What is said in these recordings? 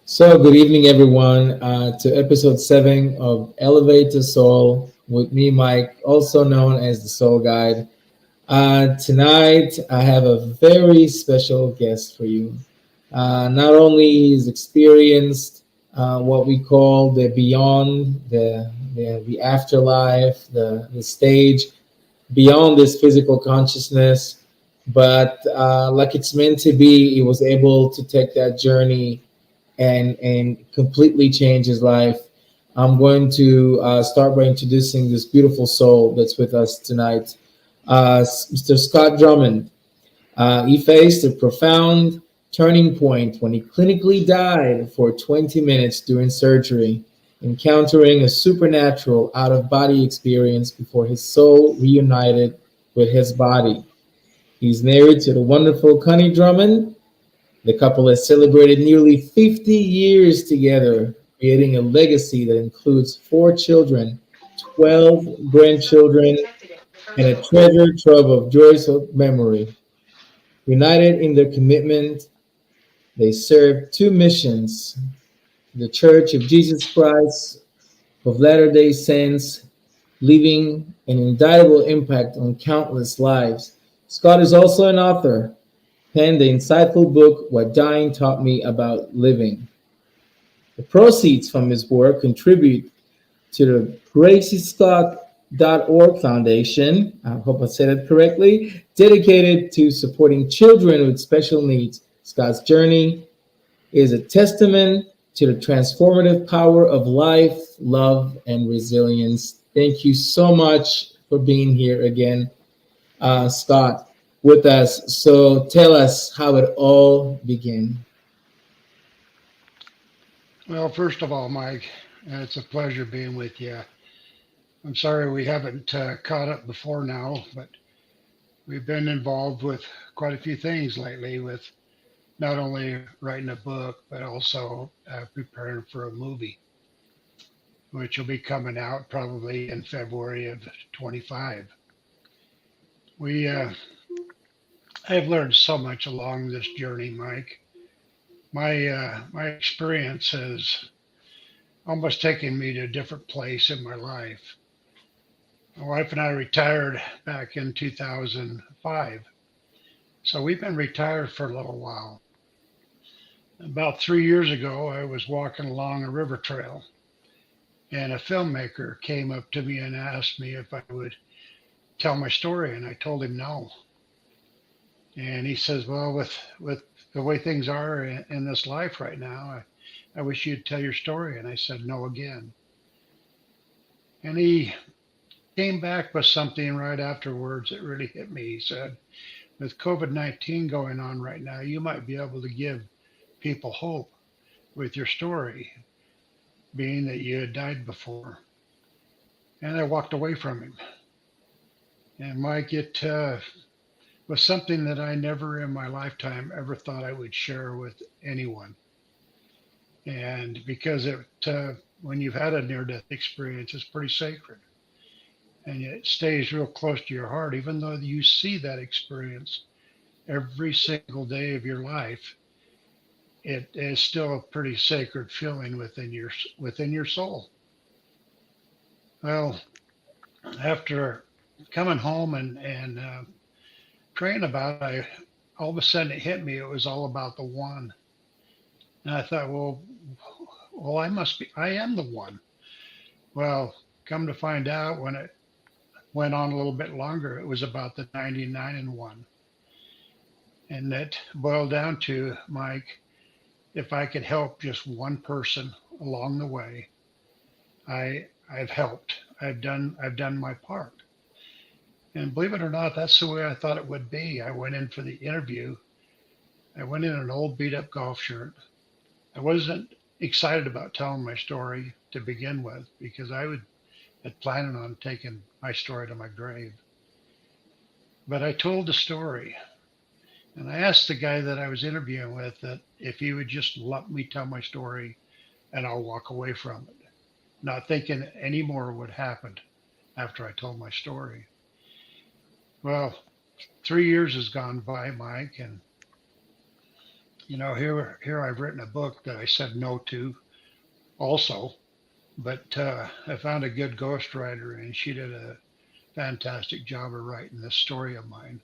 So, good evening, everyone, to episode 7 of Elevate to Soul with me, Mike, also known as the Soul Guide. Tonight, I have a very special guest for you. Not only is experienced what we call the beyond, the afterlife, the stage beyond this physical consciousness, but like it's meant to be, he was able to take that journey and completely change his life. I'm going to start by introducing this beautiful soul that's with us tonight, Mr. Scott Drummond. He faced a profound turning point when he clinically died for 20 minutes during surgery, encountering a supernatural out of body experience before his soul reunited with his body. He's married to the wonderful Connie Drummond. The couple has celebrated nearly 50 years together, creating a legacy that includes 4 children, 12 grandchildren, and a treasure trove of joyous memory. United in their commitment, they serve 2 missions: the Church of Jesus Christ of Latter day Saints, leaving an indelible impact on countless lives. Scott is also an author, penned the insightful book What Dying Taught Me About Living. The proceeds from his work contribute to the GracieScott.org Foundation, I hope I said it correctly, dedicated to supporting children with special needs. Scott's journey is a testament to the transformative power of life, love, and resilience. Thank you so much for being here again, Scott, with us. So tell us how it all began. Well, first of all, Mike, it's a pleasure being with you. I'm sorry we haven't caught up before now, but we've been involved with quite a few things lately with not only writing a book, but also preparing for a movie, which will be coming out probably in February of 25. We, I've learned so much along this journey, Mike. My experience has almost taken me to a different place in my life. My wife and I retired back in 2005. So we've been retired for a little while. About 3 years ago, I was walking along a river trail, and a filmmaker came up to me and asked me if I would tell my story, and I told him no. And he says, "Well, with the way things are in this life right now, I wish you'd tell your story." And I said no again. And he came back with something right afterwards that really hit me. He said, "With COVID-19 going on right now, you might be able to give people hope with your story, being that you had died before." And I walked away from him. And Mike, it was something that I never in my lifetime ever thought I would share with anyone. And because when you've had a near death experience, it's pretty sacred. And it stays real close to your heart, even though you see that experience every single day of your life. It is still a pretty sacred feeling within your soul. Well, after coming home and praying about it, I all of a sudden it hit me. It was all about the one, and I thought, well, I am the one. Well, come to find out, when it went on a little bit longer, it was about the 99 and one, and that boiled down to, Mike, if I could help just one person along the way, I've helped. I've done my part. And believe it or not, that's the way I thought it would be. I went in for the interview. I went in an old beat up golf shirt. I wasn't excited about telling my story to begin with because had planned on taking my story to my grave. But I told the story, and I asked the guy that I was interviewing with that if he would just let me tell my story and I'll walk away from it, not thinking any more would happen after I told my story. Well, 3 years has gone by, Mike, and Here I've written a book that I said no to also, but I found a good ghostwriter, and she did a fantastic job of writing this story of mine.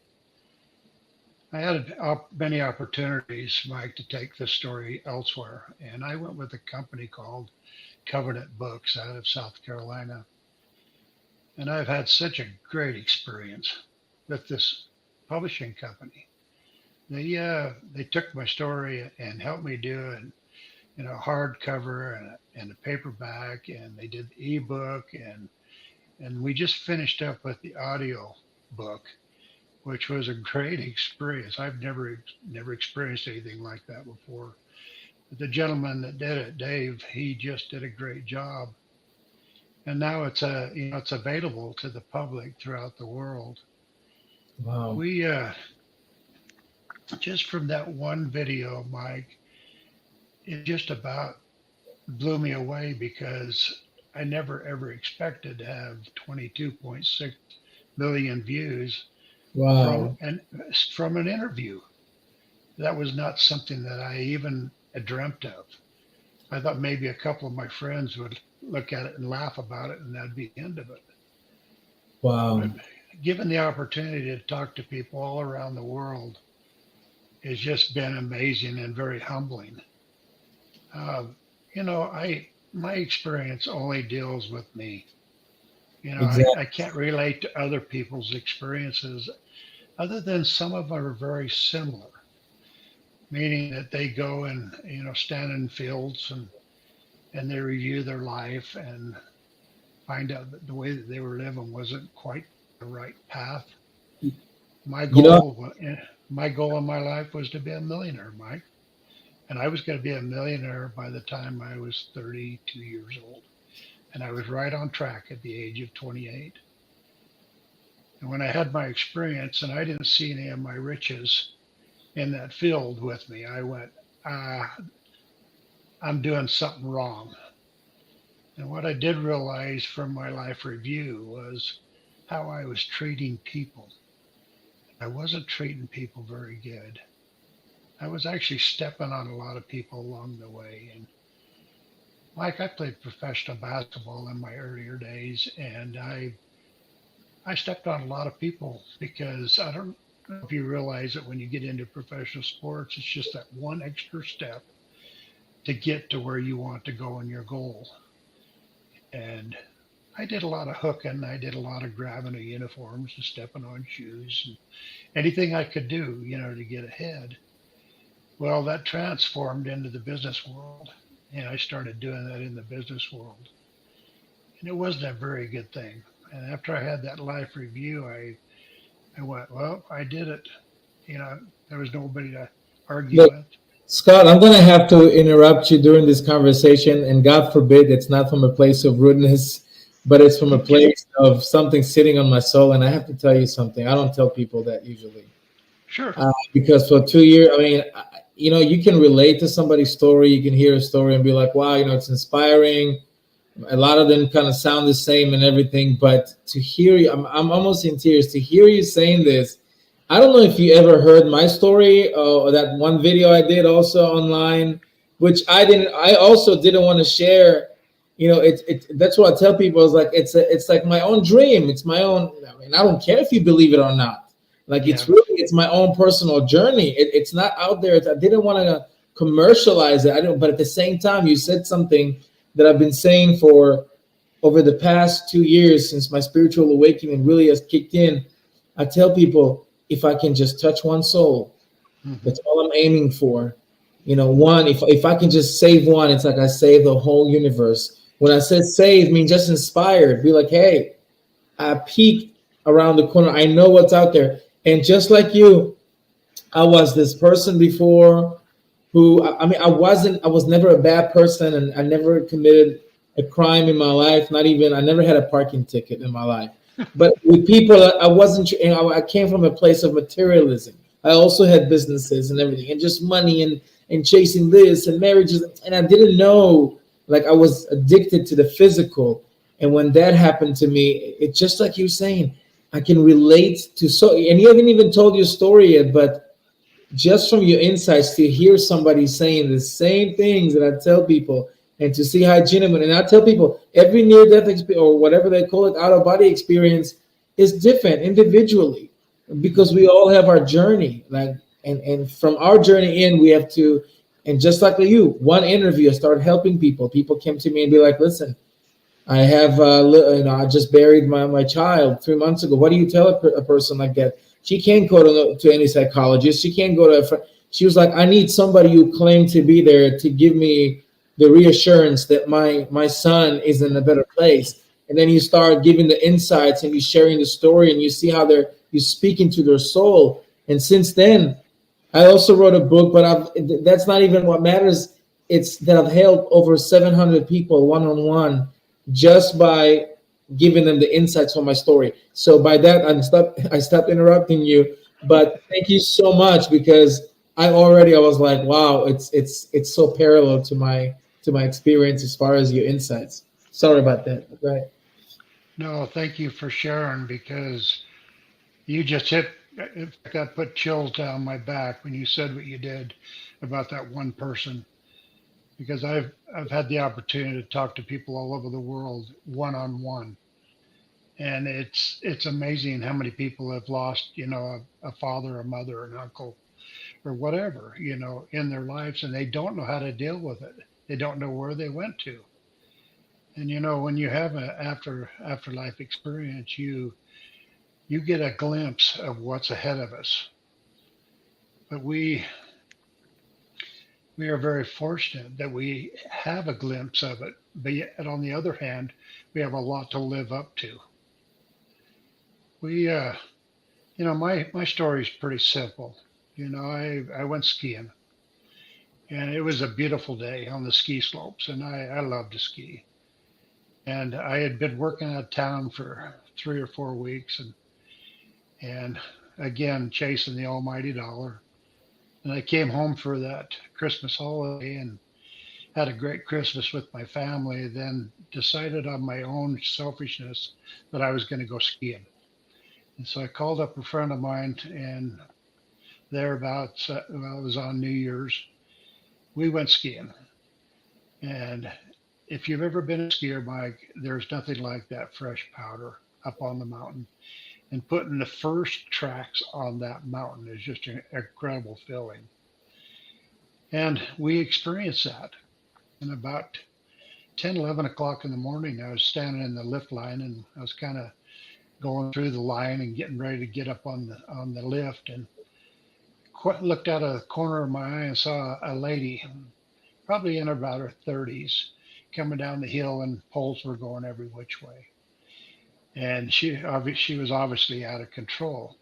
I had many opportunities, Mike, to take this story elsewhere, and I went with a company called Covenant Books out of South Carolina. And I've had such a great experience with this publishing company. They took my story and helped me do it, hardcover and a paperback, and they did the ebook, and we just finished up with the audio book, which was a great experience. I've never experienced anything like that before. But the gentleman that did it, Dave, he just did a great job. And now it's available to the public throughout the world. Wow. We Just from that one video, Mike, it just about blew me away because I never ever expected to have 22.6 million views from Wow. an interview. That was not something that I even had dreamt of. I thought maybe a couple of my friends would look at it and laugh about it, and that'd be the end of it. But Wow. given the opportunity to talk to people all around the world has just been amazing and very humbling. Uh, I my experience only deals with me. I Exactly. can't relate to other people's experiences other than some of them are very similar, meaning that they go and stand in fields and they review their life and find out that the way that they were living wasn't quite the right path. My You know, goal, my goal in my life was to be a millionaire, Mike, and I was going to be a millionaire by the time I was 32 years old, and I was right on track at the age of 28. And when I had my experience, and I didn't see any of my riches in that field with me, I went, I'm doing something wrong. And what I did realize from my life review was how I was treating people. I wasn't treating people very good. I was actually stepping on a lot of people along the way. And Mike, I played professional basketball in my earlier days, and I stepped on a lot of people because I don't know if you realize that when you get into professional sports, it's just that one extra step to get to where you want to go in your goal. And I did a lot of hooking. I did a lot of grabbing of uniforms and stepping on shoes and anything I could do, to get ahead. Well, that transformed into the business world. And I started doing that in the business world. And it wasn't a very good thing. And after I had that life review, I went, well, I did it. There was nobody to argue look, with. Scott, I'm going to have to interrupt you during this conversation, and God forbid it's not from a place of rudeness, but it's from a Okay, place of something sitting on my soul. And I have to tell you something. I don't tell people that usually. sure. Because for 2 years, I mean, you can relate to somebody's story. You can hear a story and be like, wow, it's inspiring. A lot of them kind of sound the same and everything, but to hear you, I'm almost in tears to hear you saying this. I don't know if you ever heard my story or that one video I did also online, which I also didn't want to share. That's what I tell people is like, it's like my own dream. It's my own, I mean, I don't care if you believe it or not. Like, Yeah, it's my own personal journey. It's not out there. I didn't want to commercialize it. I don't, but at the same time, you said something that I've been saying for over the past 2 years since my spiritual awakening really has kicked in. I tell people, if I can just touch one soul, hmm, that's all I'm aiming for. One, if I can just save one, it's like I saved the whole universe. When I said save, I mean just inspired. Be like, hey, I peeked around the corner. I know what's out there. And just like you, I was this person before who, I mean, I was never a bad person, and I never committed a crime in my life. Not even, I never had a parking ticket in my life. But with people, I wasn't, I came from a place of materialism. I also had businesses and everything, and just money and chasing this and marriages. And I didn't know, like, I was addicted to the physical. And when that happened to me, it's just like you're saying, I can relate to, so, and you haven't even told your story yet, but just from your insights, to hear somebody saying the same things that I tell people, and to see how genuine. And I tell people every near death experience, or whatever they call it, out of body experience, is different individually, because we all have our journey. Like, and from our journey in, we have to. And just like you, one interview, I started helping people. People came to me and be like, "Listen, I have, I just buried my child 3 months ago. What do you tell a person like that? She can't go to any psychologist. She can't go to she was like, I need somebody who claimed to be there to give me the reassurance that my son is in a better place. And then you start giving the insights and you sharing the story and you see how you speak into their soul. And since then, I also wrote a book, but that's not even what matters. It's that I've helped over 700 people one on one, just by giving them the insights from my story. So by that, I stopped interrupting you. But thank you so much, because I was like, wow, it's so parallel to my experience as far as your insights. Sorry about that. Right. No, thank you for sharing because you just hit. In fact, that put chills down my back when you said what you did about that one person. Because I've had the opportunity to talk to people all over the world one on one, and it's amazing how many people have lost, a father, a mother, an uncle, or whatever, in their lives, and they don't know how to deal with it. They don't know where they went to. And when you have an afterlife experience, you get a glimpse of what's ahead of us. But we are very fortunate that we have a glimpse of it. But yet, on the other hand, we have a lot to live up to. We, my story is pretty simple. I went skiing, and it was a beautiful day on the ski slopes, and I love to ski. And I had been working out of town for 3 or 4 weeks, and again chasing the almighty dollar. And I came home for that Christmas holiday and had a great Christmas with my family. Then decided on my own selfishness that I was going to go skiing. And so I called up a friend of mine, and thereabouts, well, it was on New Year's, we went skiing. And if you've ever been a skier, Mike, there's nothing like that fresh powder up on the mountain. And putting the first tracks on that mountain is just an incredible feeling. And we experienced that. And about 10, 11 o'clock in the morning, I was standing in the lift line, and I was kind of going through the line and getting ready to get up on the lift, and looked out of the corner of my eye and saw a lady, probably in about her 30s, coming down the hill, and poles were going every which way. And she was obviously out of control.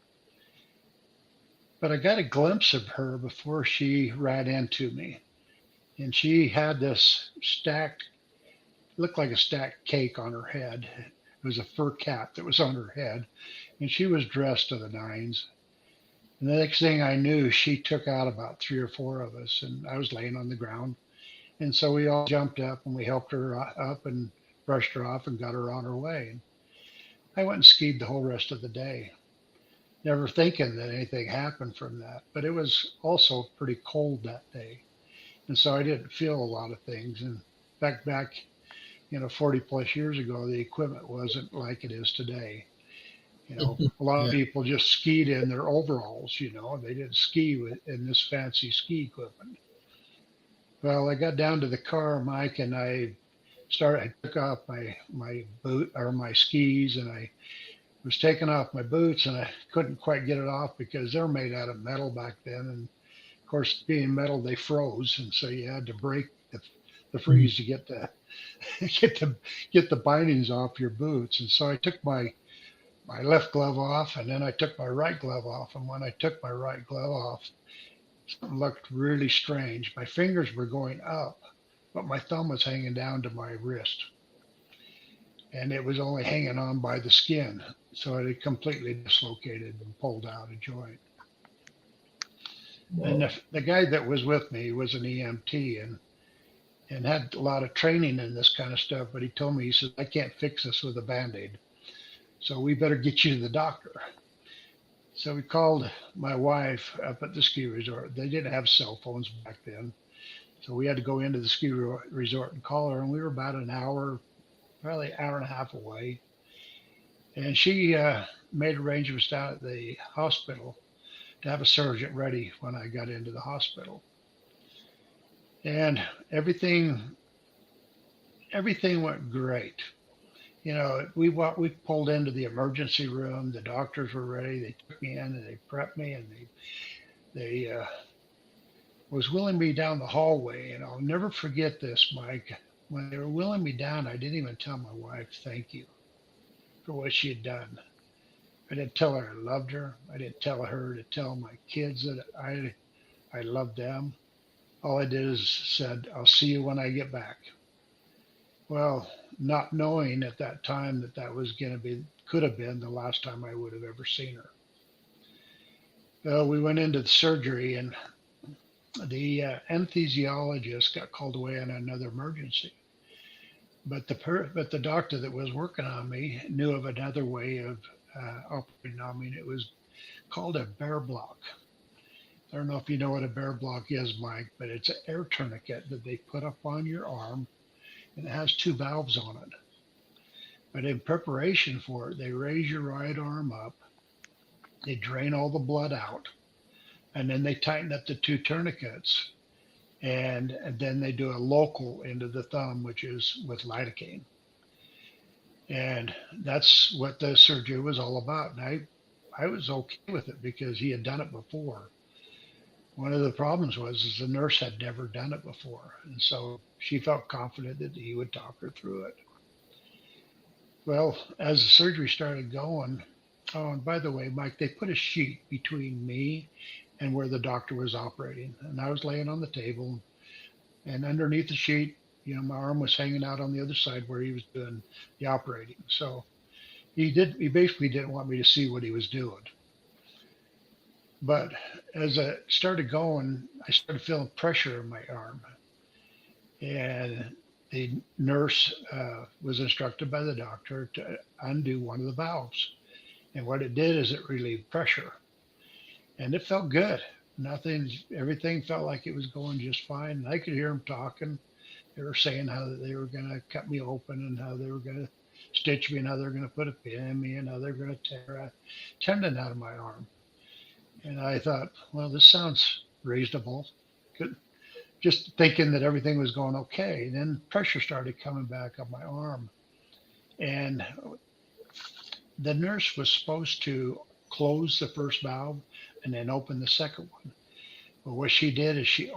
But I got a glimpse of her before she ran into me. And she had this looked like a stacked cake on her head. It was a fur cap that was on her head. And she was dressed to the nines. And the next thing I knew, she took out about 3 or 4 of us. And I was laying on the ground. And so we all jumped up and we helped her up and brushed her off and got her on her way. And I went and skied the whole rest of the day, never thinking that anything happened from that. But it was also pretty cold that day. And so I didn't feel a lot of things. And back 40 plus years ago, the equipment wasn't like it is today. A lot of Yeah. people just skied in their overalls, they didn't ski in this fancy ski equipment. Well, I got down to the car, Mike, and I took off my boot or my skis, and I was taking off my boots, and I couldn't quite get it off because they're made out of metal back then. And of course, being metal, they froze. And so you had to break the Mhm. freeze to get the, get the bindings off your boots. And so I took my left glove off, and then I took my right glove off. And when I took my right glove off, something looked really strange. My fingers were going up, but my thumb was hanging down to my wrist, and it was only hanging on by the skin. So it had completely dislocated and pulled out a joint. And Whoa. the guy that was with me was an EMT, and had a lot of training in this kind of stuff. But he told me, he said, I can't fix this with a band aid. So we better get you to the doctor. So we called my wife up at the ski resort. They didn't have cell phones back then. So we had to go into the resort and call her. And we were about an hour, probably an hour and a half away. And she made arrangements down at the hospital to have a surgeon ready when I got into the hospital. And everything went great. We pulled into the emergency room. The doctors were ready. They took me in and they prepped me, and they was wheeling me down the hallway. And I'll never forget this, Mike. When they were wheeling me down, I didn't even tell my wife thank you for what she had done. I didn't tell her I loved her. I didn't tell her to tell my kids that I loved them. All I did is said, "I'll see you when I get back." Well, not knowing at that time that that was going to be, could have been the last time I would have ever seen her. Well, we went into the surgery, and the anesthesiologist got called away on another emergency. But the doctor that was working on me knew of another way of operating on me, and it was called a bear block. I don't know if you know what a bear block is, Mike, but it's an air tourniquet that they put up on your arm, and it has two valves on it. But in preparation for it, they raise your right arm up, they drain all the blood out, and then they tighten up the two tourniquets, and then they do a local into the thumb, which is with lidocaine. And that's what the surgery was all about. And I was okay with it because he had done it before. One of the problems was is the nurse had never done it before, and so she felt confident that he would talk her through it. Well, as the surgery started going, oh, and by the way, Mike, they put a sheet between me and where the doctor was operating, and I was laying on the table, and underneath the sheet, my arm was hanging out on the other side where he was doing the operating. So he basically didn't want me to see what he was doing. But as I started going, I started feeling pressure in my arm. And the nurse was instructed by the doctor to undo one of the valves. And what it did is it relieved pressure. And it felt good. Everything felt like it was going just fine. And I could hear them talking. They were saying how they were going to cut me open and how they were going to stitch me and how they were going to put a pin in me and how they were going to tear a tendon out of my arm. And I thought, well, this sounds reasonable. Good. Just thinking that everything was going okay. And then pressure started coming back on my arm. And the nurse was supposed to close the first valve and then open the second one. But what she did is she it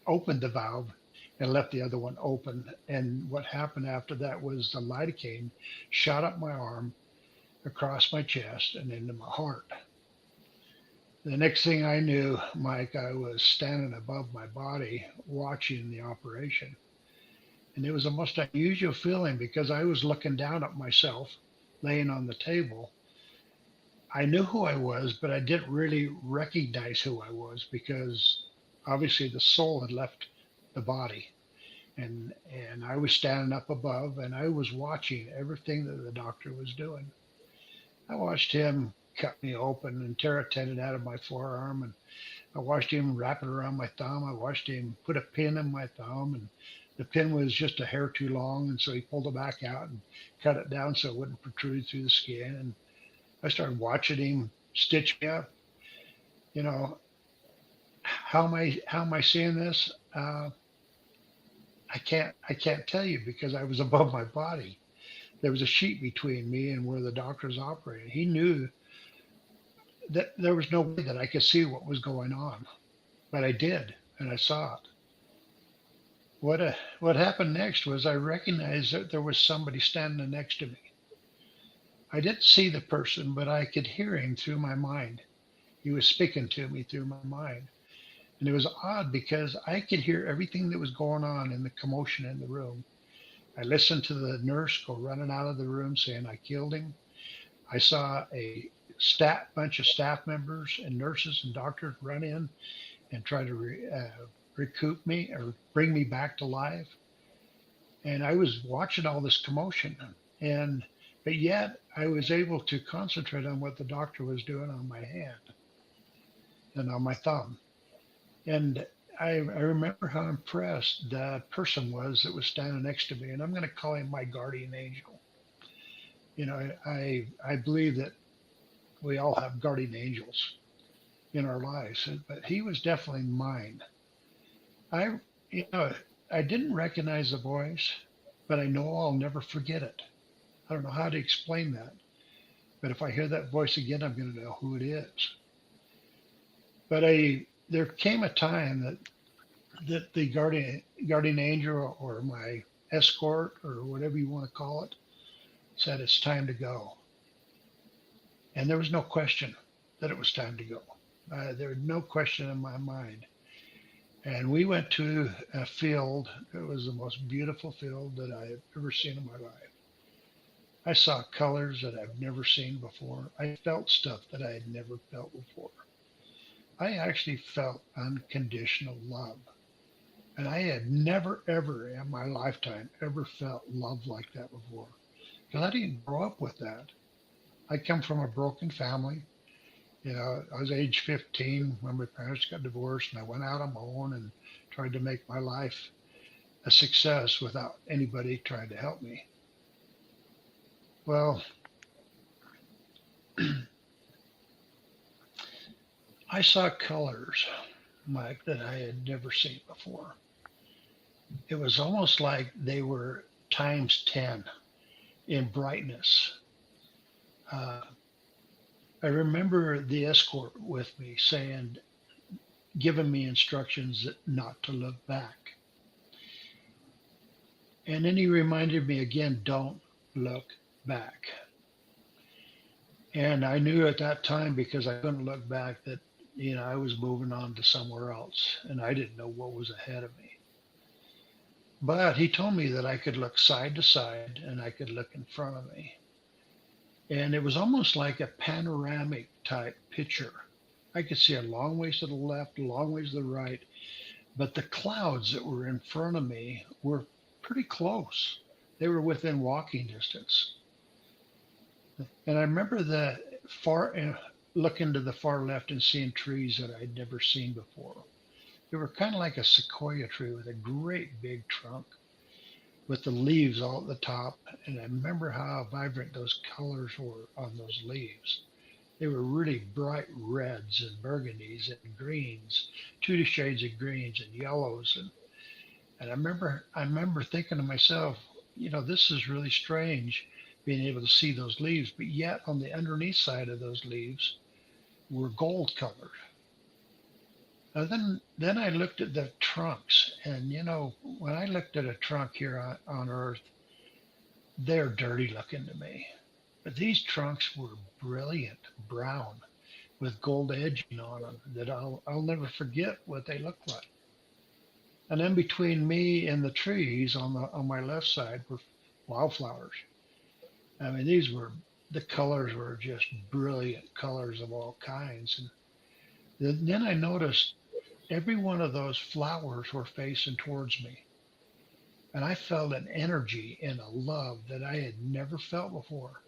opened the valve and left the other one open. And what happened after that was the lidocaine shot up my arm, across my chest, and into my heart. The next thing I knew, Mike, I was standing above my body watching the operation. And it was the most unusual feeling because I was looking down at myself laying on the table. I knew who I was, but I didn't really recognize who I was because obviously the soul had left the body. And I was standing up above and I was watching everything that the doctor was doing. I watched him cut me open and tear a tendon out of my forearm, and I watched him wrap it around my thumb. I watched him put a pin in my thumb, and the pin was just a hair too long, and so he pulled it back out and cut it down so it wouldn't protrude through the skin. And I started watching him stitch me up. You know, how am I seeing this? I can't tell you because I was above my body. There was a sheet between me and where the doctor's operating. He knew that there was no way that I could see what was going on, but I did, and I saw it. What happened next was I recognized that there was somebody standing next to me. I didn't see the person, but I could hear him through my mind. He was speaking to me through my mind. And it was odd because I could hear everything that was going on in the commotion in the room. I listened to the nurse go running out of the room saying I killed him. I saw a bunch of staff members and nurses and doctors run in and try to recoup me or bring me back to life. And I was watching all this commotion, and But yet I was able to concentrate on what the doctor was doing on my hand and on my thumb. And I remember how impressed the person was that was standing next to me. And I'm going to call him my guardian angel. I believe that we all have guardian angels in our lives, but he was definitely mine. I, you know, I didn't recognize the voice, but I know I'll never forget it. I don't know how to explain that, but if I hear that voice again, I'm going to know who it is. But there came a time that the guardian angel or my escort or whatever you want to call it said it's time to go, and there was no question that it was time to go. There was no question in my mind. And we went to a field. It was the most beautiful field that I have ever seen in my life. I saw colors that I've never seen before. I felt stuff that I had never felt before. I actually felt unconditional love. And I had never, ever in my lifetime ever felt love like that before. Because I didn't grow up with that. I come from a broken family. I was age 15 when my parents got divorced, and I went out on my own and tried to make my life a success without anybody trying to help me. Well, I saw colors, Mike, that I had never seen before. It was almost like they were times 10 in brightness. Uh, I remember the escort with me saying, giving me instructions not to look back. And then he reminded me again, don't look back. And I knew at that time, because I couldn't look back, that, I was moving on to somewhere else and I didn't know what was ahead of me. But he told me that I could look side to side and I could look in front of me. And it was almost like a panoramic type picture. I could see a long ways to the left, a long ways to the right, but the clouds that were in front of me were pretty close. They were within walking distance. And I remember looking to the far left and seeing trees that I'd never seen before. They were kind of like a sequoia tree with a great big trunk with the leaves all at the top. And I remember how vibrant those colors were on those leaves. They were really bright reds and burgundies and greens, two shades of greens and yellows. And I remember thinking to myself, this is really strange being able to see those leaves, but yet on the underneath side of those leaves were gold colored. And then I looked at the trunks, and when I looked at a trunk here on Earth, they're dirty looking to me. But these trunks were brilliant brown with gold edging on them that I'll never forget what they looked like. And then between me and the trees on my left side were wildflowers. I mean, the colors were just brilliant colors of all kinds. And then I noticed every one of those flowers were facing towards me. And I felt an energy and a love that I had never felt before.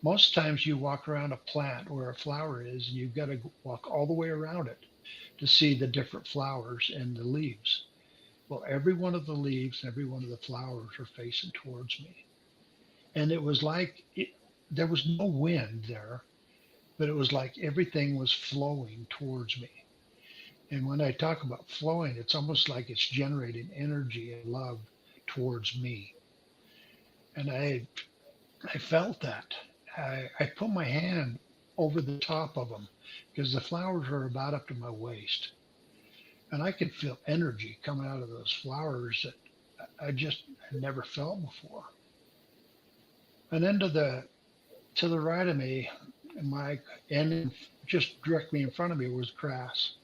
Most times you walk around a plant where a flower is, and you've got to walk all the way around it to see the different flowers and the leaves. Well, every one of the leaves, every one of the flowers were facing towards me. And it was like there was no wind there, but it was like everything was flowing towards me. And when I talk about flowing, it's almost like it's generating energy and love towards me. And I felt that. I put my hand over the top of them because the flowers were about up to my waist. And I could feel energy coming out of those flowers that I just had never felt before. And then to the right of me, and just directly in front of me was grass.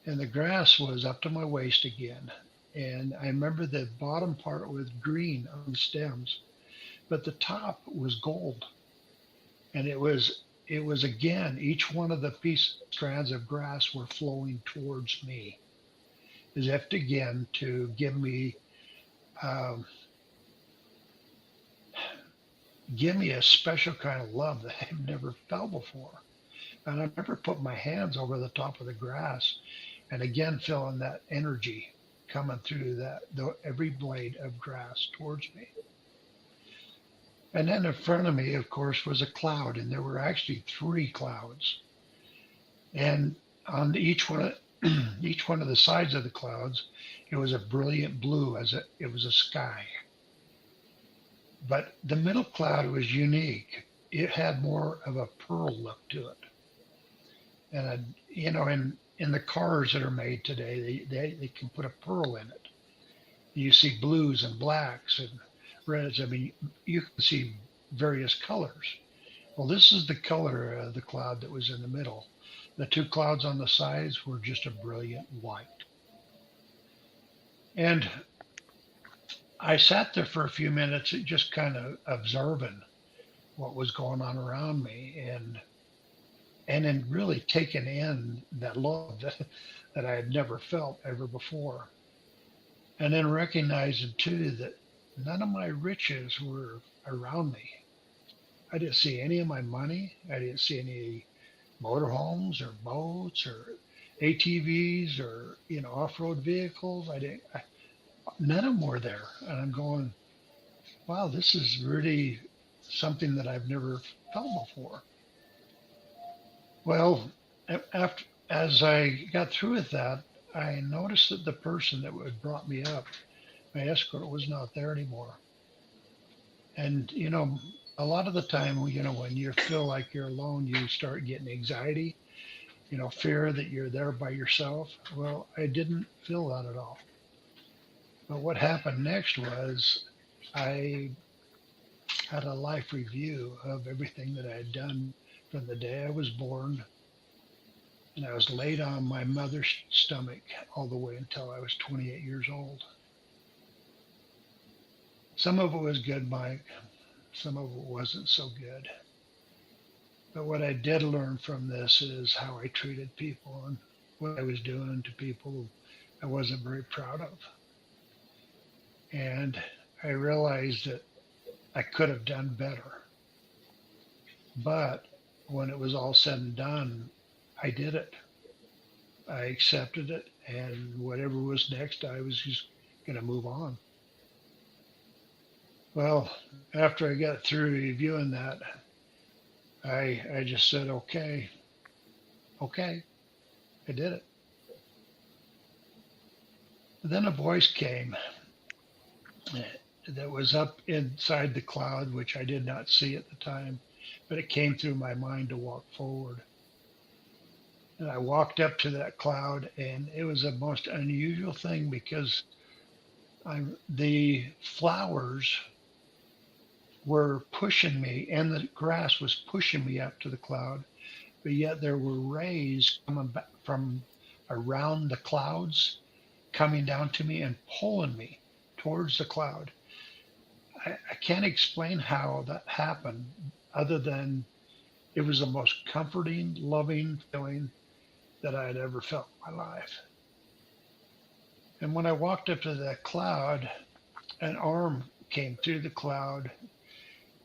And the grass was up to my waist again. And I remember the bottom part was green on the stems, but the top was gold. And it was again, each one of the strands of grass were flowing towards me, as if again to give me um, give me a special kind of love that I've never felt before. And I remember putting my hands over the top of the grass and again feeling that energy coming through every blade of grass towards me. And then in front of me, of course, was a cloud, and there were actually three clouds. And on each one of the sides of the clouds, it was a brilliant blue it was a sky. But the middle cloud was unique. It had more of a pearl look to it. And in the cars that are made today, they can put a pearl in it. You see blues and blacks and reds. I mean, you can see various colors. Well, this is the color of the cloud that was in the middle. The two clouds on the sides were just a brilliant white. And I sat there for a few minutes just kind of observing what was going on around me and then really taking in that love that I had never felt ever before. And then recognizing too that none of my riches were around me. I didn't see any of my money. I didn't see any motorhomes or boats or ATVs or off-road vehicles. None of them were there. And I'm going, wow, this is really something that I've never felt before. Well, after as I got through with that, I noticed that the person that had brought me up, my escort, was not there anymore. And a lot of the time, when you feel like you're alone, you start getting anxiety, fear that you're there by yourself. Well, I didn't feel that at all. But what happened next was I had a life review of everything that I had done from the day I was born, and I was laid on my mother's stomach all the way until I was 28 years old. Some of it was good, Mike. Some of it wasn't so good. But what I did learn from this is how I treated people and what I was doing to people I wasn't very proud of. And I realized that I could have done better. But when it was all said and done, I did it. I accepted it, and whatever was next, I was just going to move on. Well, after I got through reviewing that, I just said, okay, okay, I did it. Then a voice came that was up inside the cloud, which I did not see at the time, but it came through my mind to walk forward. And I walked up to that cloud, and it was a most unusual thing because the flowers were pushing me, and the grass was pushing me up to the cloud, but yet there were rays coming back from around the clouds, coming down to me and pulling me towards the cloud. I can't explain how that happened other than it was the most comforting, loving feeling that I had ever felt in my life. And when I walked up to that cloud, an arm came through the cloud.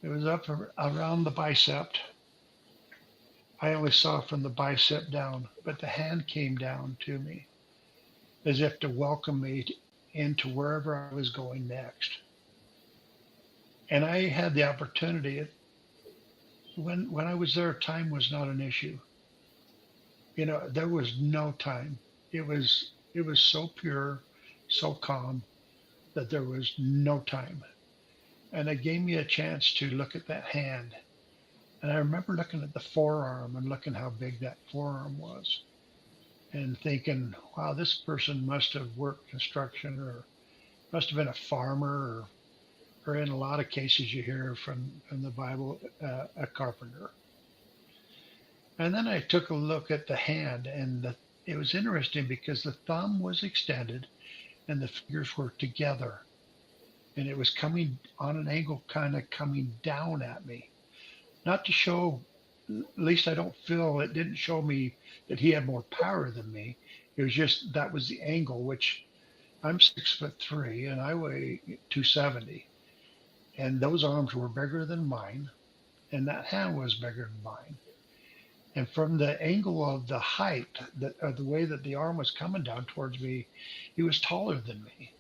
It was up around the bicep. I only saw from the bicep down, but the hand came down to me as if to welcome me into wherever I was going next. And I had the opportunity. When I was there, time was not an issue. There was no time. It was so pure, so calm that there was no time. And it gave me a chance to look at that hand. And I remember looking at the forearm and looking how big that forearm was and thinking, wow, this person must have worked construction or must have been a farmer or in a lot of cases you hear from the Bible, a carpenter. And then I took a look at the hand, and it was interesting because the thumb was extended and the fingers were together, and it was coming on an angle, kind of coming down at me. Not to show, at least I don't feel it didn't show me that he had more power than me. It was just that was the angle, which I'm 6'3" and I weigh 270. and those arms were bigger than mine, and that hand was bigger than mine. And from the angle of the height, the way that the arm was coming down towards me, he was taller than me,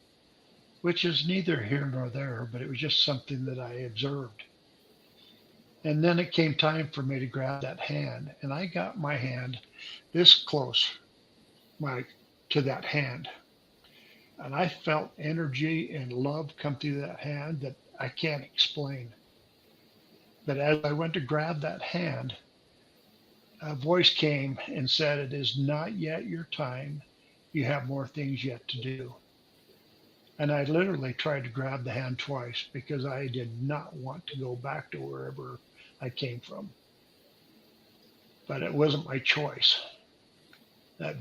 which is neither here nor there, but it was just something that I observed. And then it came time for me to grab that hand, and I got my hand this close, Mike, to that hand. And I felt energy and love come through that hand that I can't explain. But as I went to grab that hand, a voice came and said, "It is not yet your time. You have more things yet to do." And I literally tried to grab the hand twice because I did not want to go back to wherever I came from. But it wasn't my choice. That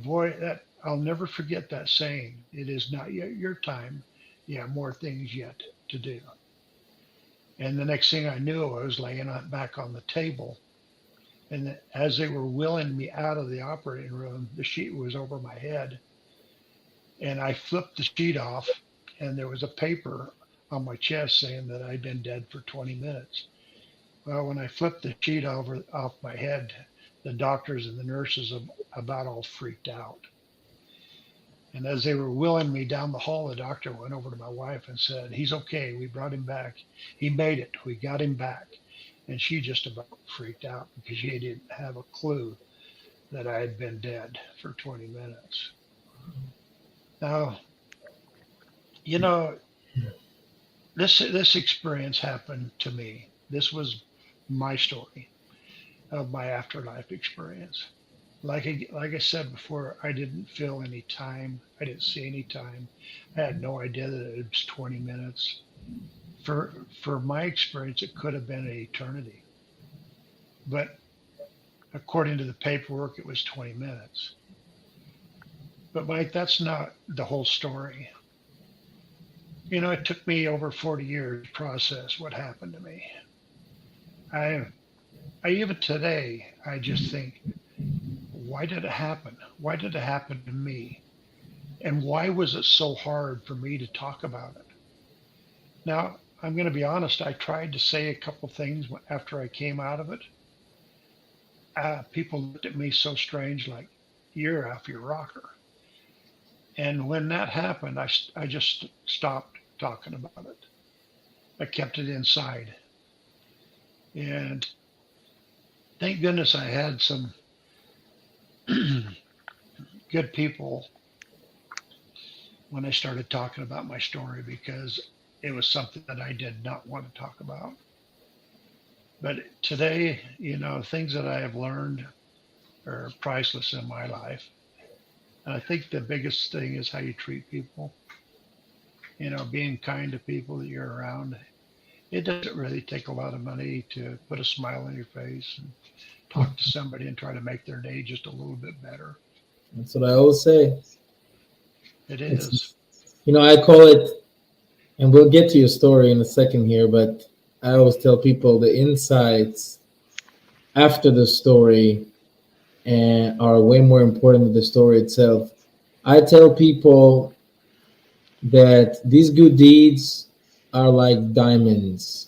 I'll never forget that saying. It is not yet your time. You have more things yet to do. And the next thing I knew, I was laying back on the table. And as they were wheeling me out of the operating room, the sheet was over my head. And I flipped the sheet off, and there was a paper on my chest saying that I'd been dead for 20 minutes. Well, when I flipped the sheet off my head, the doctors and the nurses about all freaked out. And as they were wheeling me down the hall, the doctor went over to my wife and said, "He's okay. We brought him back. He made it. We got him back." And she just about freaked out because she didn't have a clue that I had been dead for 20 minutes. Now, you know, this experience happened to me. This was my story of my afterlife experience. Like I said before, I didn't feel any time. I didn't see any time. I had no idea that it was 20 minutes. For my experience, it could have been an eternity. But according to the paperwork, it was 20 minutes. But Mike, that's not the whole story. You know, it took me over 40 years to process what happened to me. I, I even today, I just think, why did it happen? Why did it happen to me? And why was it so hard for me to talk about it? Now, I'm going to be honest, I tried to say a couple things after I came out of it. People looked at me so strange, like, "You're off your rocker." And when that happened, I just stopped talking about it. I kept it inside. And thank goodness I had some good people when I started talking about my story because it was something that I did not want to talk about. But today, you know, things that I have learned are priceless in my life. And I think the biggest thing is how you treat people. You know, being kind to people that you're around. It doesn't really take a lot of money to put a smile on your face and talk to somebody and try to make their day just a little bit better. That's what I always say. It It's, is. I call it, and we'll get to your story in a second here, but I always tell people the insights after the story and are way more important than the story itself. I tell people that these good deeds are like diamonds,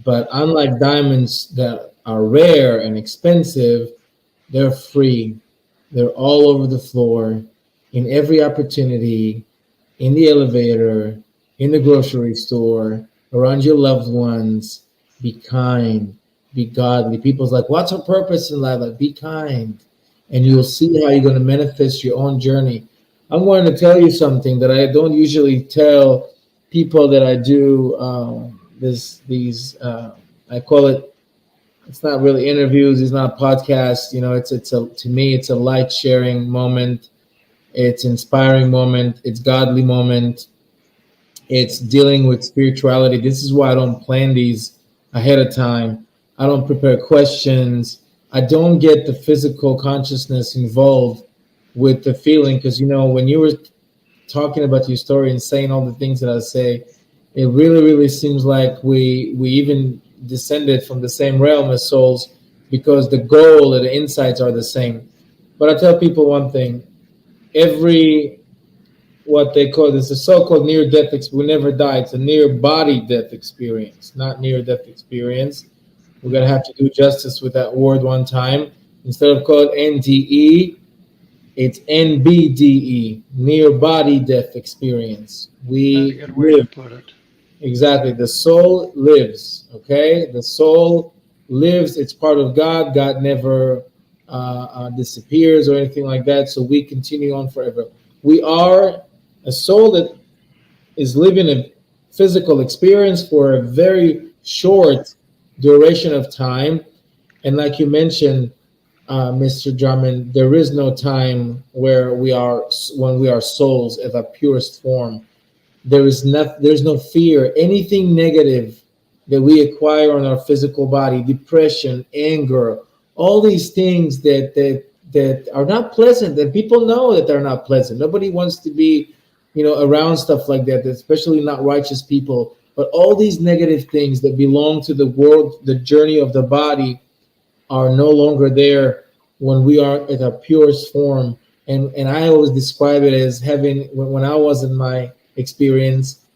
but unlike diamonds that are rare and expensive, they're free. They're all over the floor, in every opportunity, in the elevator, in the grocery store, around your loved ones. Be kind, be godly. People's like, "What's our purpose in life?" Like, be kind, and Yeah. you'll see how you're going to manifest your own journey. I'm going to tell you something that I don't usually tell people that I do I call it. It's not really interviews. It's not podcasts. It's a to me it's a light sharing moment. It's inspiring moment. It's godly moment. It's dealing with spirituality. This is why I don't plan these ahead of time. I don't prepare questions. I don't get the physical consciousness involved with the feeling because when you were talking about your story and saying all the things that I say, it really, really seems like we even descended from the same realm as souls because the goal and the insights are the same. But I tell people one thing: every what they call this, the so-called near-death experience. We never die. It's a near-body death experience, not near-death experience. We're gonna have to do justice with that word one time. Instead of called NDE, it's NBDE, near-body death experience. That's a We good way to live. put it. Exactly. The soul lives. Okay. The soul lives. It's part of God. God never disappears or anything like that. So we continue on forever. We are a soul that is living a physical experience for a very short duration of time. And like you mentioned, Mr. Drummond, there is no time where we are when we are souls at our purest form. There's no fear. Anything negative that we acquire on our physical body, depression, anger, all these things that are not pleasant, that people know that they're not pleasant. Nobody wants to be, around stuff like that, especially not righteous people. But all these negative things that belong to the world, the journey of the body, are no longer there when we are at our purest form. And I always describe it as having, when I was in my experience,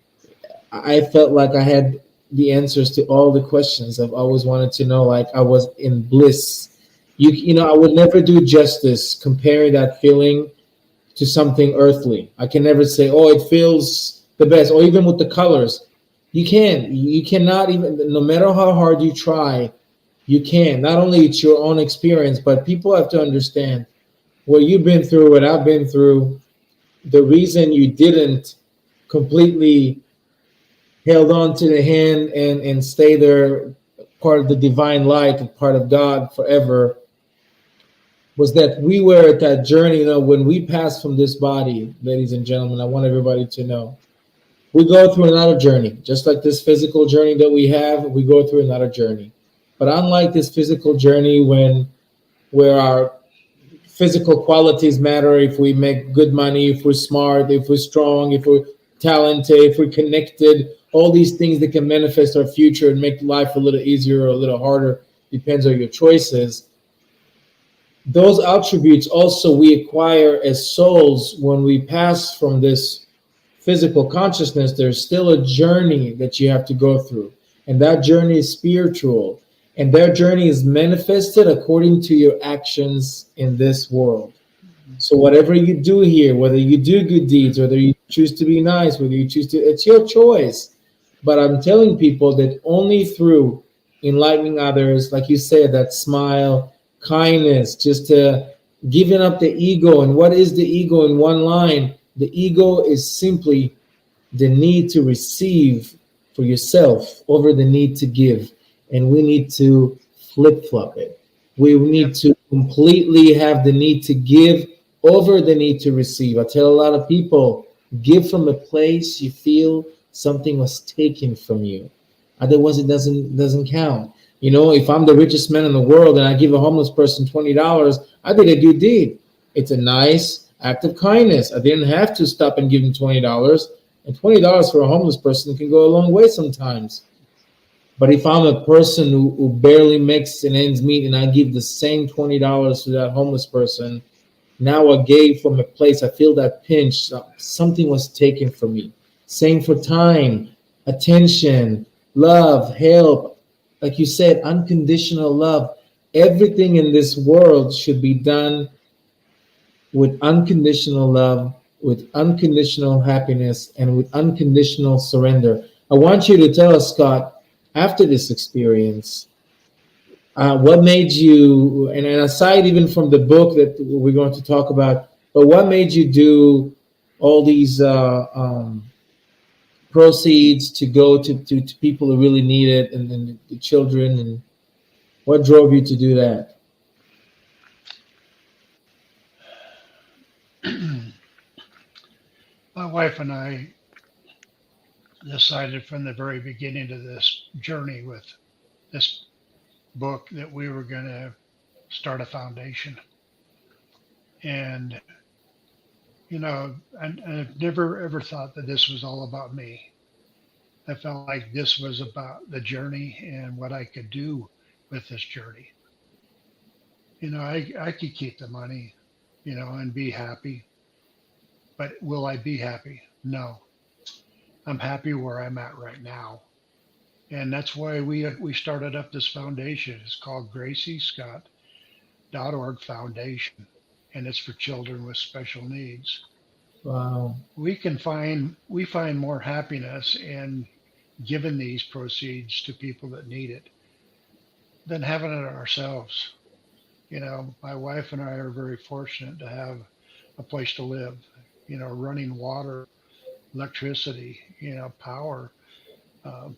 I felt like I had the answers to all the questions I've always wanted to know. Like I was in bliss. I would never do justice comparing that feeling to something earthly. I can never say, oh, it feels the best, or even with the colors. You cannot even, no matter how hard you try, you can. Not only it's your own experience, but people have to understand what you've been through, what I've been through. The reason you didn't completely held on to the hand and stay there, part of the divine light, part of God forever, was that we were at that journey. When we pass from this body, ladies and gentlemen, I want everybody to know we go through another journey, just like this physical journey that we have. We go through another journey, but unlike this physical journey, where our physical qualities matter, if we make good money, if we're smart, if we're strong, if we're talented, if we're connected, all these things that can manifest our future and make life a little easier or a little harder, depends on your choices. Those attributes also we acquire as souls when we pass from this physical consciousness. There's still a journey that you have to go through, and that journey is spiritual, and that journey is manifested according to your actions in this world. So whatever you do here, whether you do good deeds, whether you choose to be nice, whether you choose to, it's your choice. But I'm telling people that only through enlightening others, like you said, that smile, kindness, just giving up the ego. And what is the ego in one line? The ego is simply the need to receive for yourself over the need to give. And we need to flip flop it. We need Yep. to completely have the need to give over the need to receive. I tell a lot of people, give from a place you feel something was taken from you. Otherwise, it doesn't count. If I'm the richest man in the world and I give a homeless person $20, I did a good deed. It's a nice act of kindness. I didn't have to stop and give him $20. And $20 for a homeless person can go a long way sometimes. But if I'm a person who barely makes an ends meet and I give the same $20 to that homeless person, now I gave from a place, I feel that pinch, something was taken from me. Same for time, attention, love, help. Like you said, unconditional love. Everything in this world should be done with unconditional love, with unconditional happiness, and with unconditional surrender. I want you to tell us, Scott, after this experience, what made you, and aside even from the book that we're going to talk about, but what made you do all these proceeds to go to people who really need it, and the children, and what drove you to do that? My wife and I decided from the very beginning of this journey with this book that we were going to start a foundation. And, I've never ever thought that this was all about me. I felt like this was about the journey and what I could do with this journey. I could keep the money, and be happy. But will I be happy? No. I'm happy where I'm at right now. And that's why we started up this foundation. It's called GracieScott.org Foundation, and it's for children with special needs. Wow. We find more happiness in giving these proceeds to people that need it than having it ourselves. My wife and I are very fortunate to have a place to live, running water, electricity, power. Um,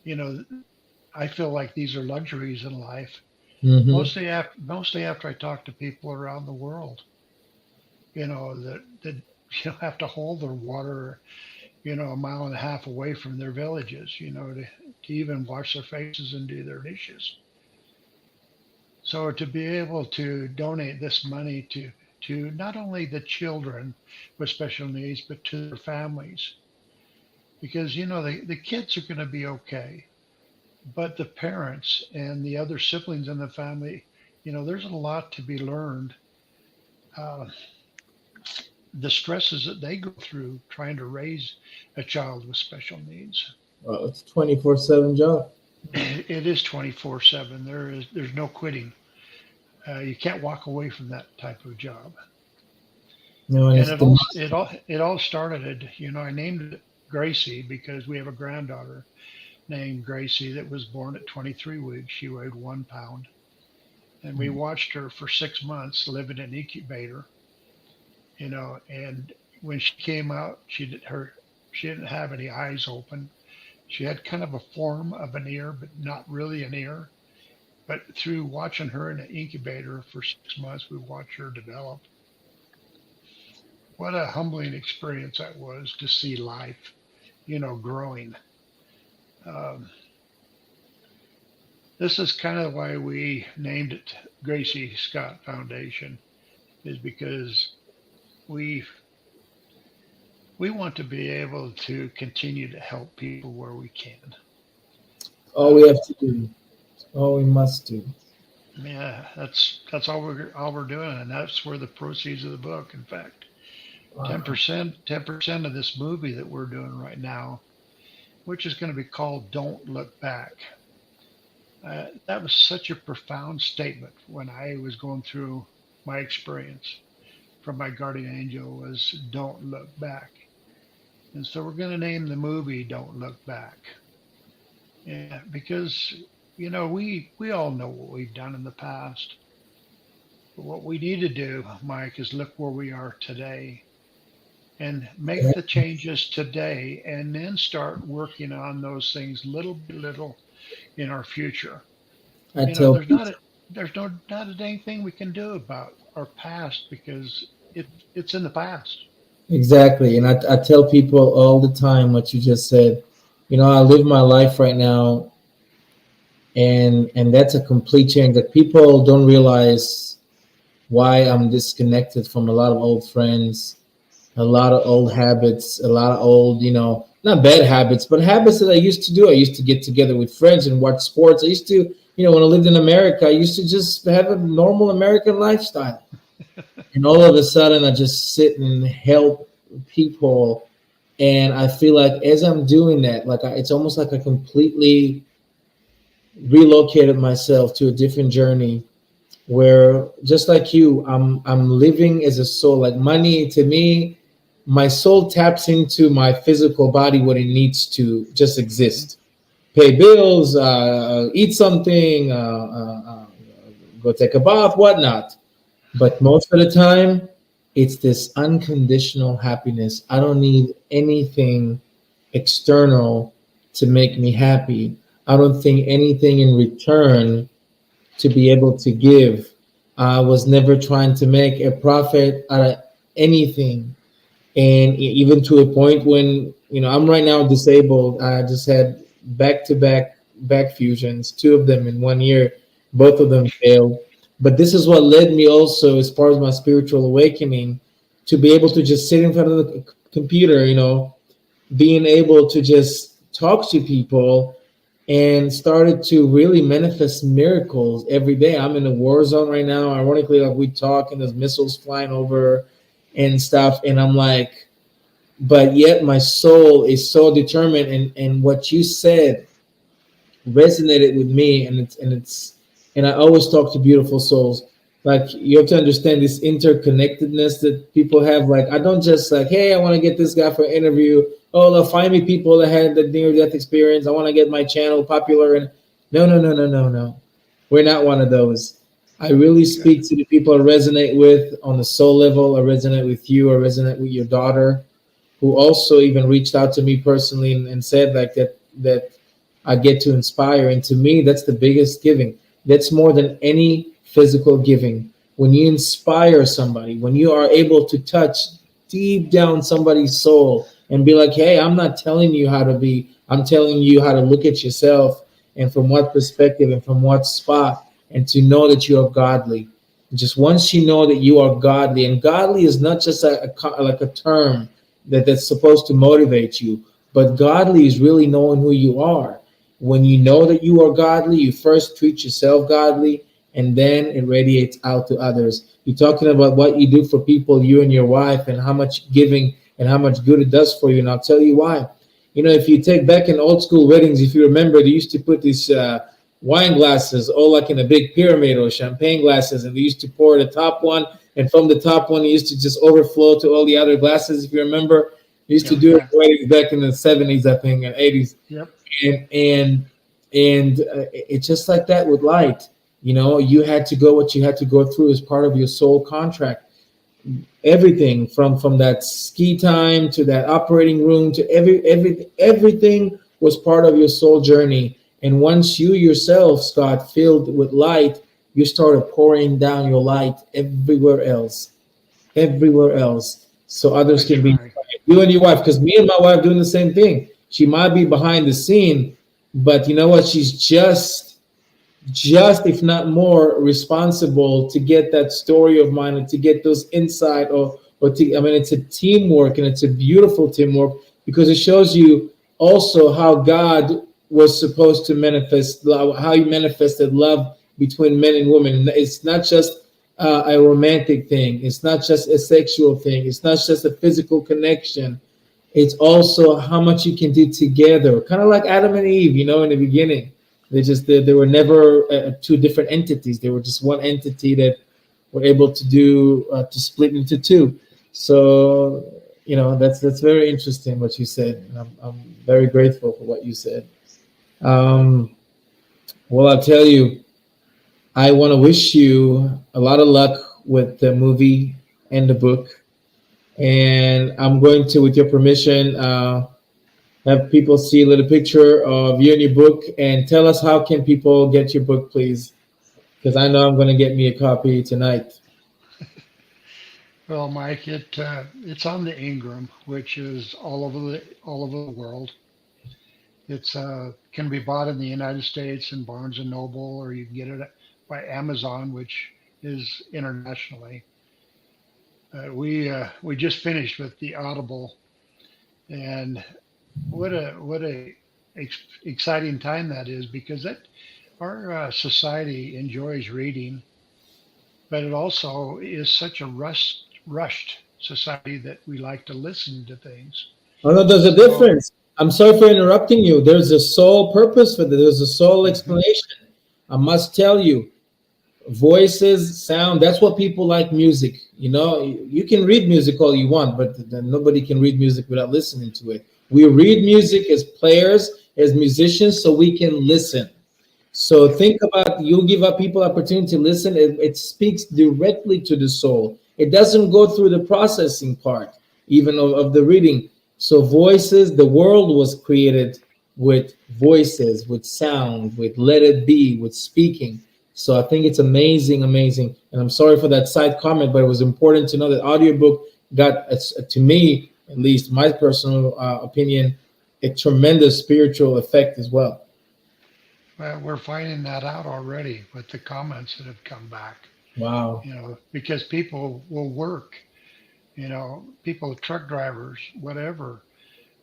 you know, I feel like these are luxuries in life. Mm-hmm. Mostly after I talk to people around the world, that have to hold their water, a mile and a half away from their villages, to even wash their faces and do their dishes. So to be able to donate this money to not only the children with special needs, but to their families, because the kids are going to be okay, but the parents and the other siblings in the family, there's a lot to be learned. Uh, the stresses that they go through trying to raise a child with special needs. Well, it's 24/7 job. It is 24/7. There's no quitting. You can't walk away from that type of job. And And it's it the all it all started. I named it Gracie because we have a granddaughter named Gracie that was born at 23 weeks. She weighed 1 pound, and we watched her for 6 months live in an incubator. And when she came out, she didn't have any eyes open. She had kind of a form of an ear, but not really an ear. But through watching her in an incubator for 6 months, we watched her develop. What a humbling experience that was to see life, growing. Um, this is kind of why we named it Gracie Scott Foundation, is because we we want to be able to continue to help people where we can. all we Um, have to do. All we must do. yeah, that's all we're doing, and that's where the proceeds of the book. In fact, ten Wow. percent, 10% of this movie that we're doing right now, which is going to be called "Don't Look Back." That was such a profound statement when I was going through my experience from my guardian angel was "Don't look back," and so we're going to name the movie "Don't Look Back." Yeah, because we all know what we've done in the past. But what we need to do, Mike, is look where we are today and make the changes today and then start working on those things little by little in our future. I You know, tell there's not people a there's no not a dang thing we can do about our past because it's in the past. exactly, and I tell people all the time what you just said. I live my life right now, and that's a complete change. Like people don't realize why I'm disconnected from a lot of old friends, a lot of old habits, a lot of old, not bad habits, but habits that I used to do. I used to get together with friends and watch sports. I used to, when I lived in America, I used to just have a normal American lifestyle. And all of a sudden, I just sit and help people. And I feel like as I'm doing that, it's almost like I completely relocated myself to a different journey where just like you, I'm living as a soul. Like money to me, my soul taps into my physical body when it needs to just exist, pay bills, eat something, go take a bath, whatnot. But most of the time, it's this unconditional happiness. I don't need anything external to make me happy. I don't think anything in return to be able to give. I was never trying to make a profit out of anything. And even to a point when, I'm right now disabled. I just had back to back fusions, two of them in 1 year. Both of them failed. But this is what led me also, as far as my spiritual awakening, to be able to just sit in front of the computer, being able to just talk to people and started to really manifest miracles every day. I'm in a war zone right now. Ironically, like we talk and there's missiles flying over, and stuff. And I'm like, but yet my soul is so determined. And what you said resonated with me, and I always talk to beautiful souls. Like, you have to understand this interconnectedness that people have. Like, I don't just like, hey, I want to get this guy for an interview. Oh, they'll find me people that had the near death experience. I want to get my channel popular. And no, no, no, no, no, no. We're not one of those. I really Good. speak to the people I resonate with on the soul level. I resonate with you. I resonate with your daughter, who also even reached out to me personally and said like that I get to inspire. And to me, that's the biggest giving. That's more than any physical giving. When you inspire somebody, when you are able to touch deep down somebody's soul and be like, hey, I'm not telling you how to be, I'm telling you how to look at yourself and from what perspective and from what spot, and to know that you are godly. Just once you know that you are godly, and godly is not just like a term that's supposed to motivate you, but godly is really knowing who you are. When you know that you are godly, you first treat yourself godly, and then it radiates out to others. You're talking about what you do for people, you and your wife, and how much giving and how much good it does for you. And I'll tell you why. You know, if you take back in old school weddings, if you remember, they used to put these wine glasses all like in a big pyramid, or champagne glasses, and they used to pour the top one, and from the top one, it used to just overflow to all the other glasses. If you remember, they used to Yeah, do it yeah. in weddings back in the 70s, I think, and 80s. Yep. And it's just like that with light. You know, you had to go what you had to go through as part of your soul contract. Everything from that ski time to that operating room to everything was part of your soul journey. And once you yourself, Scott, filled with light, you started pouring down your light everywhere else, so others Thanks, can be Mike. inspired. You and your wife, because me and my wife doing the same thing. She might be behind the scene, but you know what? She's just if not more responsible to get that story of mine and to get those insight, or to, I mean, it's a teamwork, and it's a beautiful teamwork, because it shows you also how God was supposed to manifest love, how he manifested love between men and women. It's not just a romantic thing, it's not just a sexual thing, it's not just a physical connection. It's also how much you can do together, kind of like Adam and Eve, you know, in the beginning. They were never two different entities. They were just one entity that were able to do to split into two. So you know, that's very interesting what you said, and I'm very grateful for what you said. Um, well, I'll tell you, I want to wish you a lot of luck with the movie and the book, and I'm going to, with your permission, have people see a little picture of you and your book, and tell us how can people get your book, please, because I know I'm going to get me a copy tonight. Well, Mike, it's on the Ingram, which is all over the world. It's can be bought in the United States in Barnes and Noble, or you can get it by Amazon, which is internationally. We just finished with the Audible, and what a exciting time that is, because that our society enjoys reading, but it also is such a rushed society that we like to listen to things. Oh no, there's a So, difference. I'm sorry for interrupting you. There's a sole purpose for this. There's a sole mhm, explanation. I must tell you, voices, sound. That's what people like music. You know, you can read music all you want, but then nobody can read music without listening to it. We read music as players, as musicians, so we can listen. So yep, think about, you give up people opportunity to listen. It speaks directly to the soul. It doesn't go through the processing part, even of the reading. So voices, the world was created with voices, with sound, with let it be, with speaking. So I think it's amazing, amazing. And I'm sorry for that side comment, but it was important to know that audiobook got, to me, at least my personal opinion, a tremendous spiritual effect as well. well, we're finding that out already with the comments that have come back. Wow. Because people will work. People, truck drivers, whatever,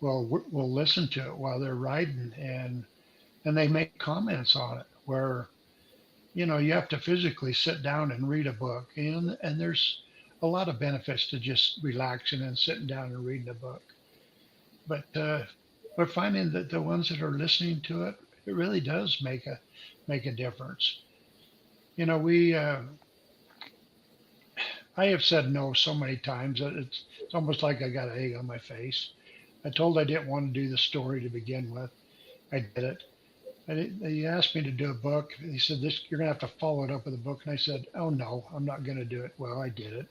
will listen to it while they're riding, and they make comments on it where you have to physically sit down and read a book, and there's a lot of benefits to just relaxing and sitting down and reading a book. But we're finding that the ones that are listening to it, it really does make a difference. You know, we I have said no so many times that it's almost like I got an egg on my face. I told I didn't want to do the story to begin with. I did it. He asked me to do a book. He said, "This you're gonna have to follow it up with a book." And I said, "Oh no, I'm not gonna do it." Well, I did it.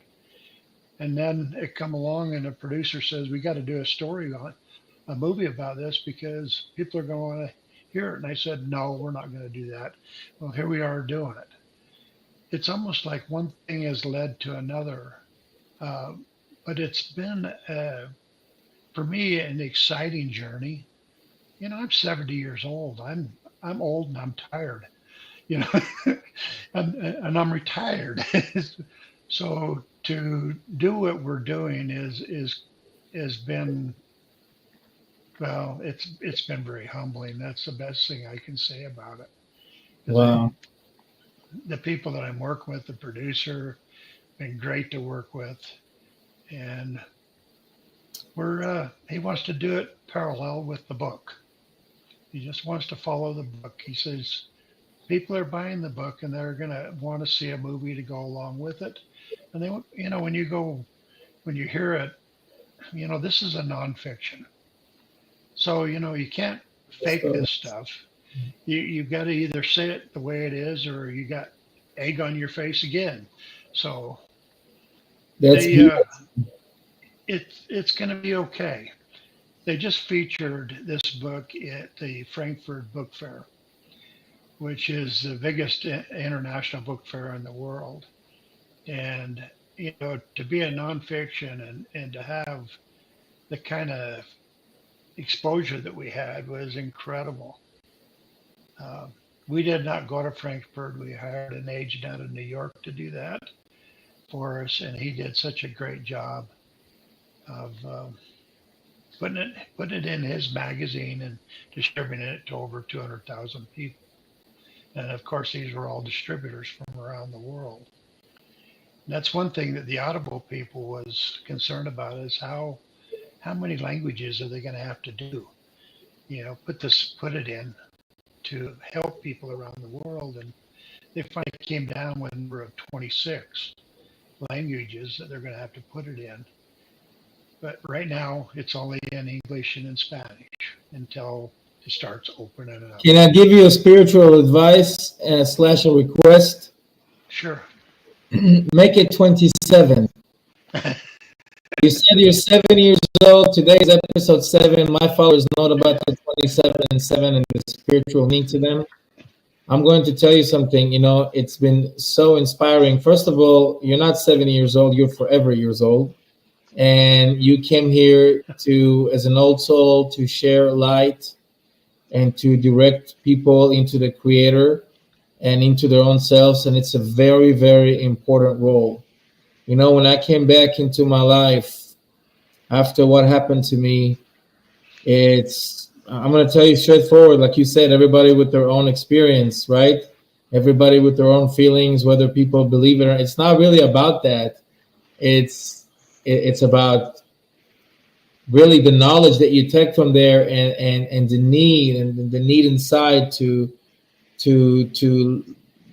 And then it come along, and the producer says, "We got to do a story on a movie about this because people are going to hear it." And I said, "No, we're not going to do that." Well, here we are doing it. It's almost like one thing has led to another, uh, but it's been for me an exciting journey. You know, I'm 70 years old. I'm old and I'm tired. You know, and I'm retired. So to do what we're doing is has been, well, it's been very humbling. That's the best thing I can say about it. Because Wow. the people that I'm working with, the producer, been great to work with, and we're he wants to do it parallel with the book. He just wants to follow the book. He says people are buying the book and they're gonna want to see a movie to go along with it. And they, you know, when you hear it, you know, this is a nonfiction. So, you know, you can't fake So this stuff. You've got to either say it the way it is, or you got egg on your face again. So that's they, beautiful. it's going to be okay. They just featured this book at the Frankfurt Book Fair, which is the biggest international book fair in the world. And you know, to be a nonfiction and to have the kind of exposure that we had was incredible. Uh, we did not go to Frankfurt. We hired an agent out of New York to do that for us, and he did such a great job of putting it in his magazine and distributing it to over 200,000 people. And of course, these were all distributors from around the world. And that's one thing that the Audible people was concerned about is how many languages are they going to have to do? You know, put it in to help people around the world. And they finally came down with a number of 26 languages that they're going to have to put it in. But right now, it's only in English and in Spanish until it starts opening up. Can I give you a spiritual advice slash a request? Sure. Make it 27. You said you're 7 years old. Today is episode 7. My followers know about the 27 and 7 and the spiritual meaning to them. I'm going to tell you something. You know, it's been so inspiring. First of all, you're not 70 years old. You're forever years old. And you came here to, as an old soul, to share light and to direct people into the Creator and into their own selves. And it's a very, very important role. You know, when I came back into my life after what happened to me, I'm going to tell you straightforward, like you said, everybody with their own experience, right? Everybody with their own feelings, whether people believe it or not. It's not really about that. It's about really the knowledge that you take from there and the need and the need inside to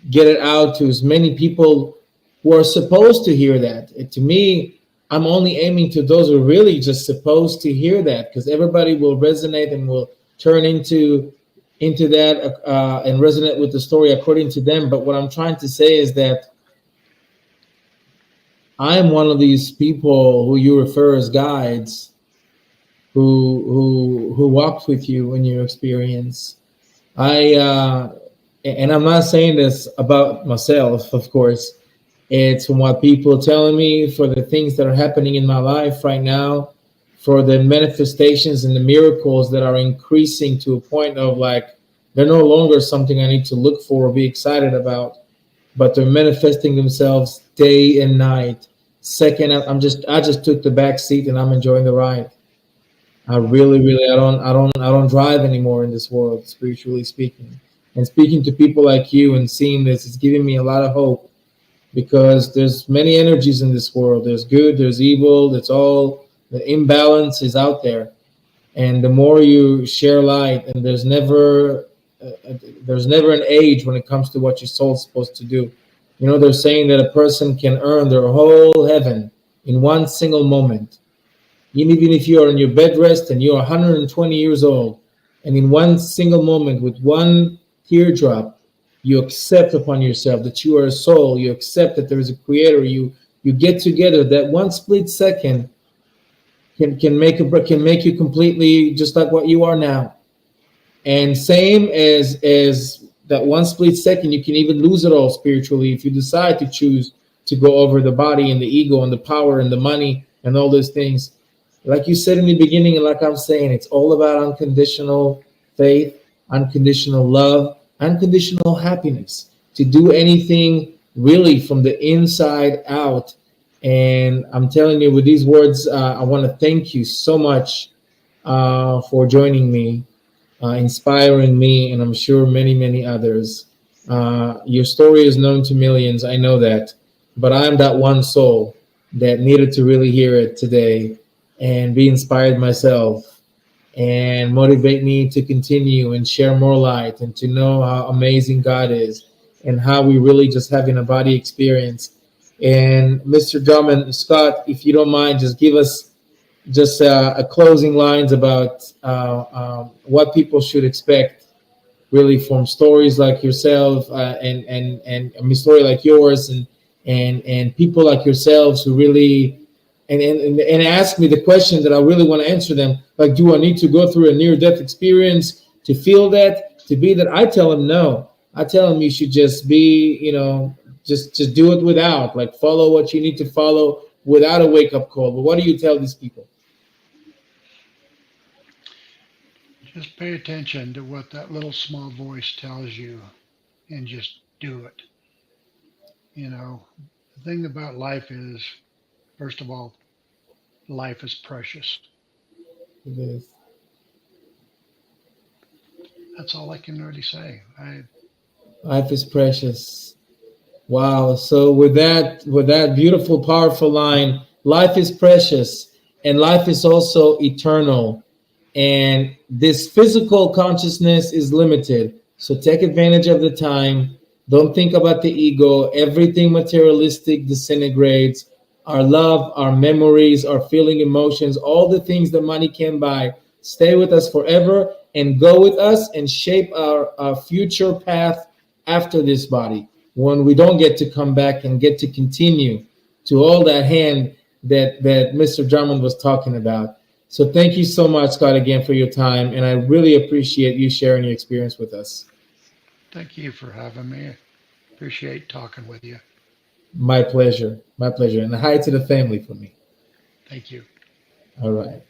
get it out to as many people who are supposed to hear that. To me, I'm only aiming to those who are really just supposed to hear that, because everybody will resonate and will turn into that and resonate with the story according to them. But what I'm trying to say is that I'm one of these people who you refer as guides who walked with you in your experience. And I'm not saying this about myself, of course. It's from what people are telling me, for the things that are happening in my life right now, for the manifestations and the miracles that are increasing to a point of like, they're no longer something I need to look for or be excited about, but they're manifesting themselves day and night. Second, I just took the back seat and I'm enjoying the ride. I really, really, I don't drive anymore in this world, spiritually speaking. And speaking to people like you and seeing this, it's giving me a lot of hope because there's many energies in this world. There's good, there's evil. It's all the imbalance is out there, and the more you share light, and there's never an age when it comes to what your soul's supposed to do. You know, they're saying that a person can earn their whole heaven in one single moment. Even if you are in your bed rest and you're 120 years old, and in one single moment with one teardrop, you accept upon yourself that you are a soul, you accept that there is a creator, you get together, that one split second can make you completely just like what you are now. And same as that one split second, you can even lose it all spiritually if you decide to choose to go over the body and the ego and the power and the money and all those things. Like you said in the beginning, and like I'm saying, it's all about unconditional faith, unconditional love, unconditional happiness. To do anything really from the inside out. And I'm telling you, with these words, I want to thank you so much for joining me, inspiring me, and I'm sure many, many others. Your story is known to millions, I know that, but I'm that one soul that needed to really hear it today and be inspired myself and motivate me to continue and share more light and to know how amazing God is and how we really just having a body experience. And Mr. Drummond, Scott, if you don't mind, just give us just a closing lines about what people should expect really from stories like yourself, and I mean story like yours, and people like yourselves who really and ask me the question that I really want to answer them, like, do I need to go through a near death experience to feel that, to be that? I tell them no. I tell them you should just be, just do it without, like, follow what you need to follow without a wake up call. But what do you tell these people? Just pay attention to what that little small voice tells you and just do it. You know, the thing about life is, first of all, life is precious. It is. That's all I can really say. Life is precious. Wow. So with that beautiful, powerful line, life is precious and life is also eternal. And this physical consciousness is limited. So take advantage of the time. Don't think about the ego. Everything materialistic disintegrates. Our love, our memories, our feeling emotions, all the things that money can buy, stay with us forever and go with us and shape our future path after this body, when we don't get to come back and get to continue to all that hand that Mr. Drummond was talking about. So thank you so much, Scott, again for your time, and I really appreciate you sharing your experience with us. Thank you for having me. Appreciate talking with you. My pleasure, and hi to the family for me. Thank you. All right.